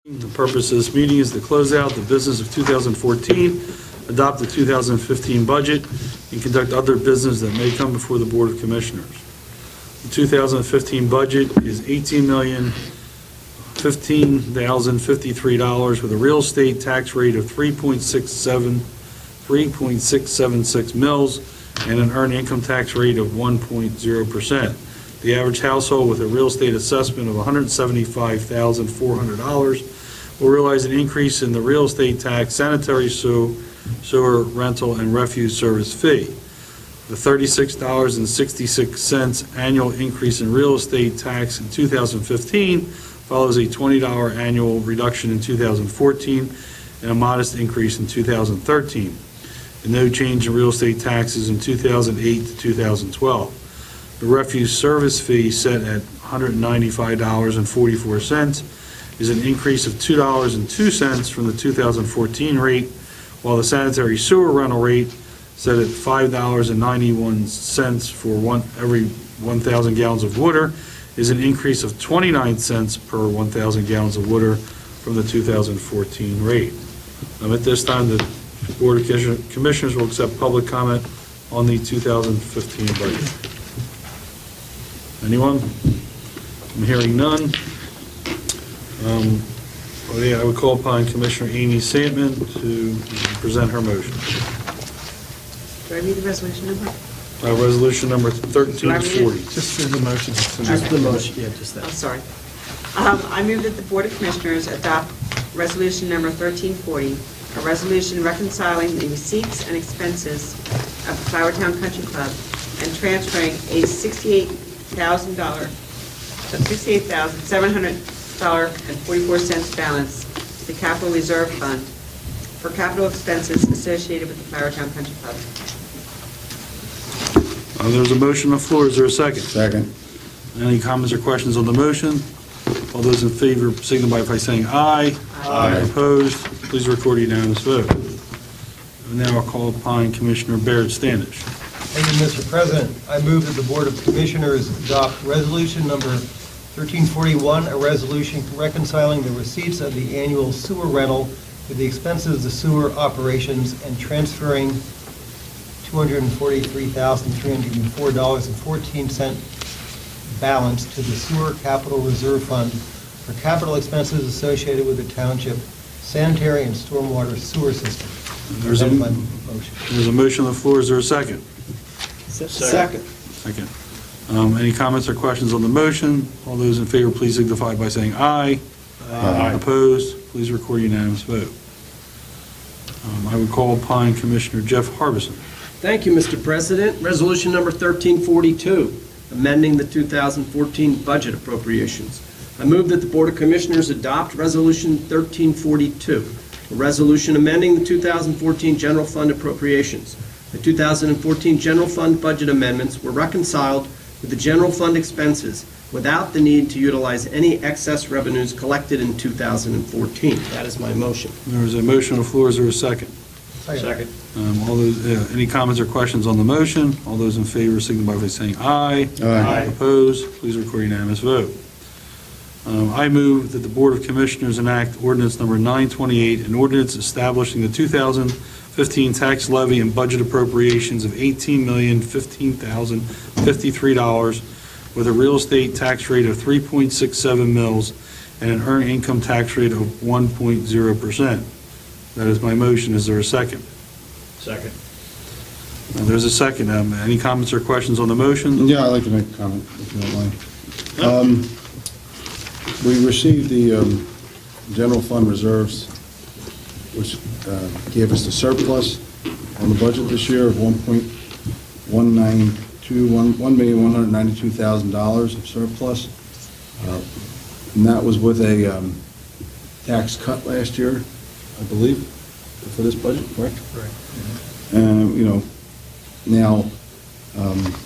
The purpose of this meeting is to close out the business of 2014, adopt the 2015 budget, and conduct other business that may come before the Board of Commissioners. The 2015 budget is $18,015,053 with a real estate tax rate of 3.676 mils and an earned income tax rate of 1.0%. The average household with a real estate assessment of $175,400 will realize an increase in the real estate tax, sanitary sewer, rental, and refuse service fee. The $36.66 annual increase in real estate tax in 2015 follows a $20 annual reduction in 2014 and a modest increase in 2013, and no change in real estate taxes in 2008 to 2012. The refuse service fee set at $195.44 is an increase of $2.02 from the 2014 rate, while the sanitary sewer rental rate set at $5.91 for every 1,000 gallons of water is an increase of 29 cents per 1,000 gallons of water from the 2014 rate. At this time, the Board of Commissioners will accept public comment on the 2015 budget. Anyone? I'm hearing none. I would call upon Commissioner Amy Santman to present her motion. Do I read the resolution number? Resolution number 1340. Just do the motion. Just the motion. Yeah, just that. Oh, sorry. I move that the Board of Commissioners adopt resolution number 1340, a resolution reconciling the receipts and expenses of the Flowertown Country Club and transferring a $68,700.44 balance to the Capital Reserve Fund for capital expenses associated with the Flowertown Country Club. There's a motion on the floor. Is there a second? Second. Any comments or questions on the motion? All those in favor signify by saying aye. Aye. Opposed? Please record a unanimous vote. And now I'll call upon Commissioner Baird Standish. Thank you, Mr. President. I move that the Board of Commissioners adopt resolution number 1341, a resolution reconciling the receipts of the annual sewer rental with the expenses of the sewer operations and transferring $243,304.14 balance to the Sewer Capital Reserve Fund for capital expenses associated with the Township sanitary and stormwater sewer system. There's a That is my motion. There's a motion on the floor. Is there a second? Second. Second. Any comments or questions on the motion? All those in favor, please signify by saying aye. Aye. Opposed? Please record a unanimous vote. I would call upon Commissioner Jeff Harbison. Thank you, Mr. President. Resolution number 1342, amending the 2014 budget appropriations. I move that the Board of Commissioners adopt Resolution 1342, a resolution amending the 2014 general fund appropriations. The 2014 general fund budget amendments were reconciled with the general fund expenses without the need to utilize any excess revenues collected in 2014. That is my motion. There is a motion on the floor. Is there a second? Second. Any comments or questions on the motion? All those in favor signify by saying aye. Aye. Opposed? Please record a unanimous vote. I move that the Board of Commissioners enact ordinance number 928, an ordinance establishing the 2015 tax levy and budget appropriations of $18,015,053 with a real estate tax rate of 3.67 mils and an earned income tax rate of 1.0%. That is my motion. Is there a second? Second. There's a second. Any comments or questions on the motion? Yeah, I'd like to make a comment, if you don't mind. We received the general fund reserves, which gave us the surplus on the budget this year of $1,192,000 of surplus. And that was with a tax cut last year, I believe, for this budget, correct? Right. Now,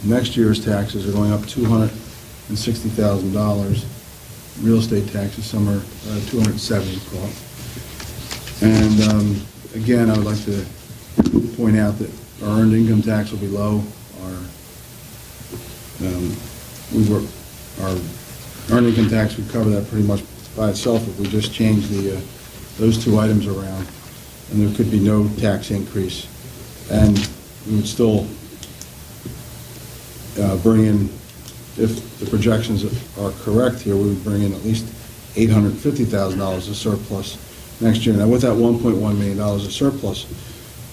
next year's taxes are going up $260,000. Real estate taxes, somewhere $270,000. And again, I would like to point out that our earned income tax will be low. Our earned income tax would cover that pretty much by itself if we just change those two items around, and there could be no tax increase. And we would still bring in, if the projections are correct here, we would bring in at least $850,000 of surplus next year. Now, with that $1.1 million of surplus,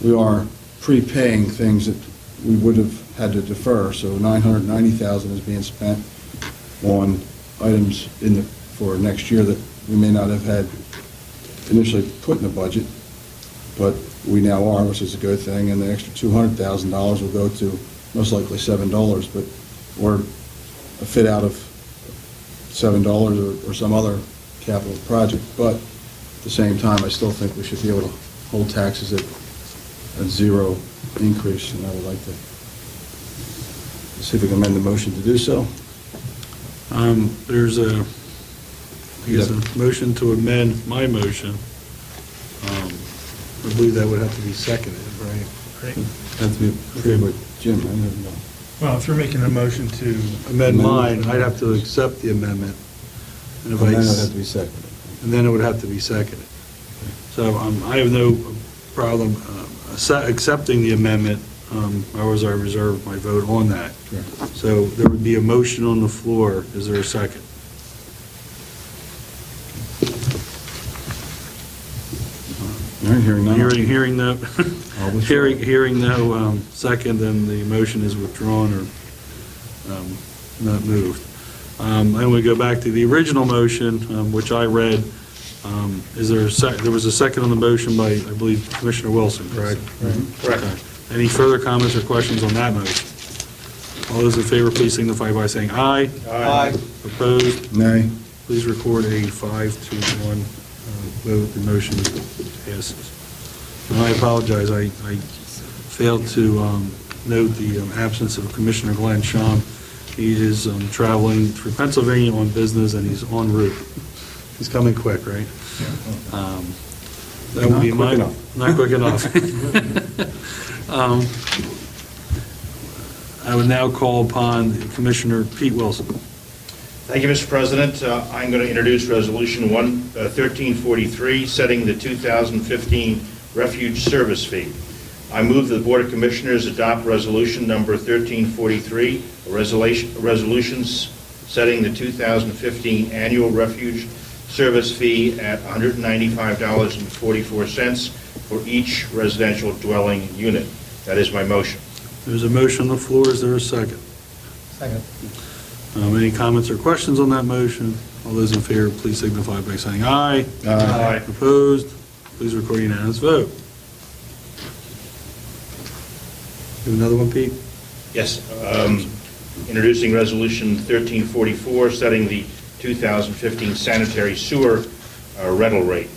we are prepaying things that we would have had to defer. So $990,000 is being spent on items for next year that we may not have had initially put in the budget, but we now are, which is a good thing, and the extra $200,000 will go to most likely $7, but or a fit out of $7 or some other capital project. But at the same time, I still think we should be able to hold taxes at zero increase, and I would like to see if we can amend the motion to do so. There's a motion to amend my motion. I believe that would have to be seconded, right? Have to be approved with Jim, I don't know. Well, if you're making a motion to, Amend mine, I'd have to accept the amendment. And And if I then it would s- have to be seconded. and then it would have to be seconded. So I have no problem accepting the amendment, however, I reserve my vote on that. Correct. So there would be a motion on the floor. Is there a second? All right, hearing none. Hearing no, I'll withdraw. hearing no second, then the motion is withdrawn or not moved. And we go back to the original motion, which I read. Is there there was a second on the motion by, I believe, Commissioner Wilson, correct? correct. Okay. Any further comments or questions on that motion? All those in favor, please signify by saying aye. Aye. Opposed? Nay. Please record a 5-1 vote. The motion passes. And I apologize, I failed to note the absence of Commissioner Glenn Shum. He is traveling through Pennsylvania on business, and he's en route. He's coming quick, right? That would be Not my... quick enough. Not quick enough. I would now call upon Commissioner Pete Wilson. Thank you, Mr. President. I'm going to introduce Resolution 1343, setting the 2015 refuge service fee. I move that the Board of Commissioners adopt Resolution Number 1343, a resolution setting the 2015 annual refuge service fee at $195.44 for each residential dwelling unit. That is my motion. There's a motion on the floor. Is there a second? Second. Any comments or questions on that motion? All those in favor, please signify by saying aye. Aye. Opposed? Please record a unanimous vote. You have another one, Pete? Yes. Introducing Resolution 1344, setting the 2015 sanitary sewer rental rate.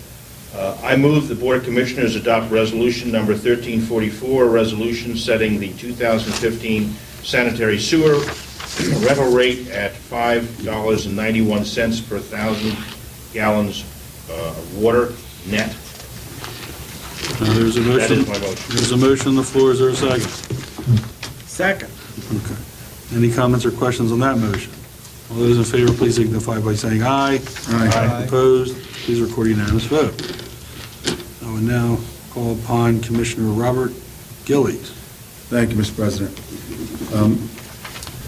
I move the Board of Commissioners adopt Resolution Number 1344, a resolution setting the 2015 sanitary sewer rental rate at $5.91 per 1,000 gallons of water net. There's a That motion. is my motion. There's a motion on the floor. Is there a second? Second. Okay. Any comments or questions on that motion? All those in favor, please signify by saying aye. Aye. Opposed? Please record a unanimous vote. I will now call upon Commissioner Robert Gillies. Thank you, Mr. President.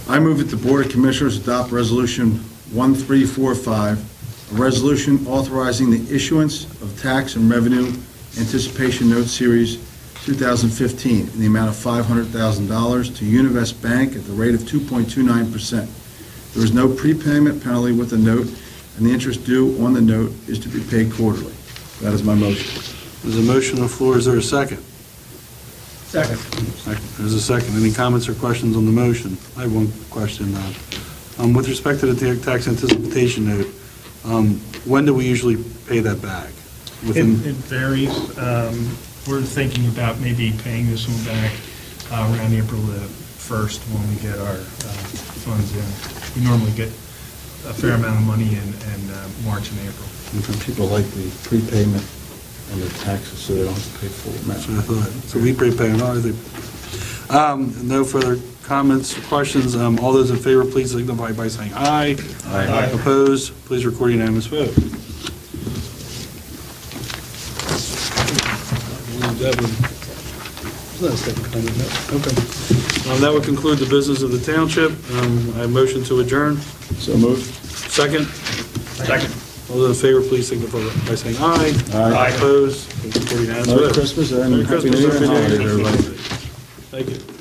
I move that the Board of Commissioners adopt Resolution 1345, a resolution authorizing the issuance of tax and revenue anticipation note series 2015 in the amount of $500,000 to Univest Bank at the rate of 2.29%. There is no prepayment penalty with the note, and the interest due on the note is to be paid quarterly. That is my motion. There's a motion on the floor. Is there a second? Second. There's a second. Any comments or questions on the motion? I have one question. With respect to the tax anticipation note, when do we usually pay that back? It varies. We're thinking about maybe paying this one back around April the 1st when we get our funds in. We normally get a fair amount of money in March and April. People like the prepayment on the taxes so they don't have to pay full amount. That's what I thought. So we prepay on ours. No further comments or questions. All those in favor, please signify by saying aye. Aye. Opposed? Please record a unanimous vote. that would, that's that kind of, okay. That would conclude the business of the township. I motion to adjourn. So moved. Second? Second. All those in favor, please signify by saying aye. Aye. Opposed? Motion carried unanimously. Merry Christmas and Merry Happy Christmas, New Year and Happy New holidays, Year. everybody. Thank you.